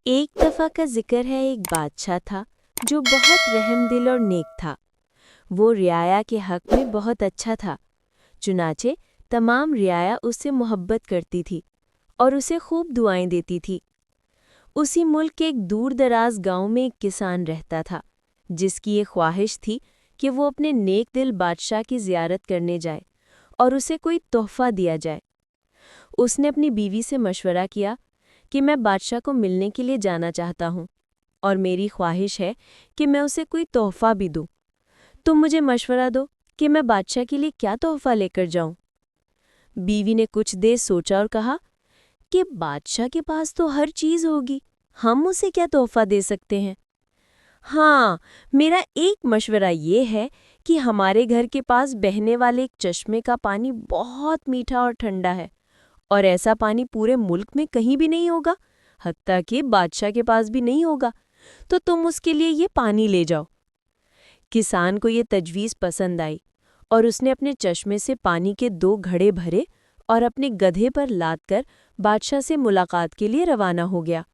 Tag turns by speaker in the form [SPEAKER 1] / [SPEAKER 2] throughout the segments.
[SPEAKER 1] एक दफ़ा का जिक्र है, एक बादशाह था जो बहुत रहमदिल और नेक था। वो रियाया के हक़ में बहुत अच्छा था। चुनाचे तमाम रियाया उससे मोहब्बत करती थी और उसे खूब दुआएं देती थी। उसी मुल्क के एक दूर दराज गाँव में एक किसान रहता था जिसकी ये ख्वाहिश थी कि वो अपने नेक दिल बादशाह की ज़ियारत करने जाए और उसे कोई तोहफ़ा दिया जाए। उसने अपनी बीवी से मशवरा किया कि मैं बादशाह को मिलने के लिए जाना चाहता हूँ और मेरी ख्वाहिश है कि मैं उसे कोई तोहफ़ा भी दूँ। तुम मुझे मशवरा दो कि मैं बादशाह के लिए क्या तोहफ़ा लेकर जाऊँ। बीवी ने कुछ देर सोचा और कहा कि बादशाह के पास तो हर चीज़ होगी, हम उसे क्या तोहफ़ा दे सकते हैं। हाँ, मेरा एक मशवरा ये है कि हमारे घर के पास बहने वाले एक चश्मे का पानी बहुत मीठा और ठंडा है और ऐसा पानी पूरे मुल्क में कहीं भी नहीं होगा, हत्ता कि बादशाह के पास भी नहीं होगा, तो तुम उसके लिए ये पानी ले जाओ। किसान को ये तजवीज़ पसंद आई और उसने अपने चश्मे से पानी के 2 घड़े भरे और अपने गधे पर लाद कर बादशाह से मुलाकात के लिए रवाना हो गया।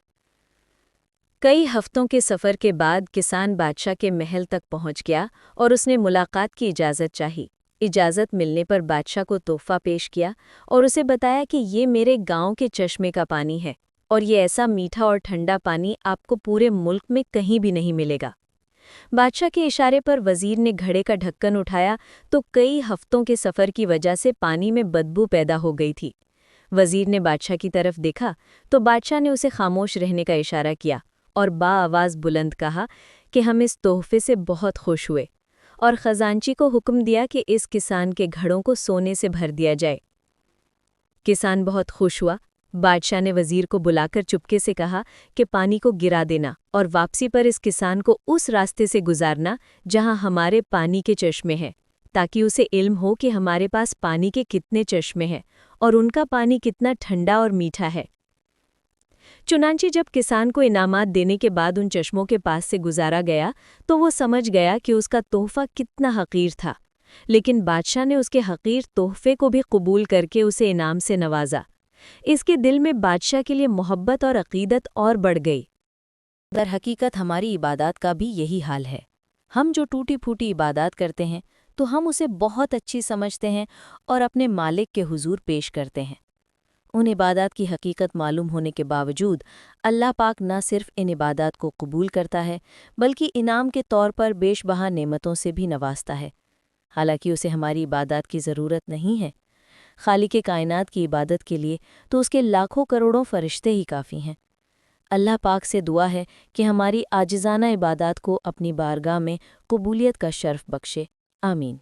[SPEAKER 1] कई हफ्तों के सफ़र के बाद किसान बादशाह के महल तक पहुंच गया और उसने मुलाकात की इजाज़त चाही। इजाज़त मिलने पर बादशाह को तोहफ़ा पेश किया और उसे बताया कि ये मेरे गांव के चश्मे का पानी है और ये ऐसा मीठा और ठंडा पानी आपको पूरे मुल्क में कहीं भी नहीं मिलेगा। बादशाह के इशारे पर वज़ीर ने घड़े का ढक्कन उठाया तो कई हफ्तों के सफ़र की वजह से पानी में बदबू पैदा हो गई थी। वज़ीर ने बादशाह की तरफ देखा तो बादशाह ने उसे खामोश रहने का इशारा किया और बाआवाज़ बुलंद कहा कि हम इस तोहफ़े से बहुत खुश हुए और ख़जांची को हुक्म दिया कि इस किसान के घड़ों को सोने से भर दिया जाए। किसान बहुत खुश हुआ। बादशाह ने वज़ीर को बुलाकर चुपके से कहा कि पानी को गिरा देना और वापसी पर इस किसान को उस रास्ते से गुजारना जहां हमारे पानी के चश्मे हैं, ताकि उसे इल्म हो कि हमारे पास पानी के कितने चश्मे हैं और उनका पानी कितना ठंडा और मीठा है। चुनांचे जब किसान को इनामात देने के बाद उन चश्मों के पास से गुजारा गया तो वो समझ गया कि उसका तोहफ़ा कितना हक़ीर था, लेकिन बादशाह ने उसके हक़ीर तोहफ़े को भी कबूल करके उसे इनाम से नवाजा। इसके दिल में बादशाह के लिए मोहब्बत और अक़ीदत और बढ़ गई।
[SPEAKER 2] दर हकीकत हमारी इबादत का भी यही हाल है। हम जो टूटी फूटी इबादत करते हैं तो हम उसे बहुत अच्छी समझते हैं और अपने मालिक के हुजूर पेश करते हैं। उन इबादत की हकीकत मालूम होने के बावजूद अल्लाह पाक न सिर्फ इन इबादत को कबूल करता है बल्कि इनाम के तौर पर बेशबहा नेमतों से भी नवाजता है। हालांकि उसे हमारी इबादत की ज़रूरत नहीं है। खालिक़े कायनात की इबादत के लिए तो उसके लाखों करोड़ों फ़रिश्ते ही काफ़ी हैं। अल्लाह पाक से दुआ है कि हमारी आजिज़ाना इबादत को अपनी बारगाह में कबूलियत का शर्फ बख्शे। आमीन।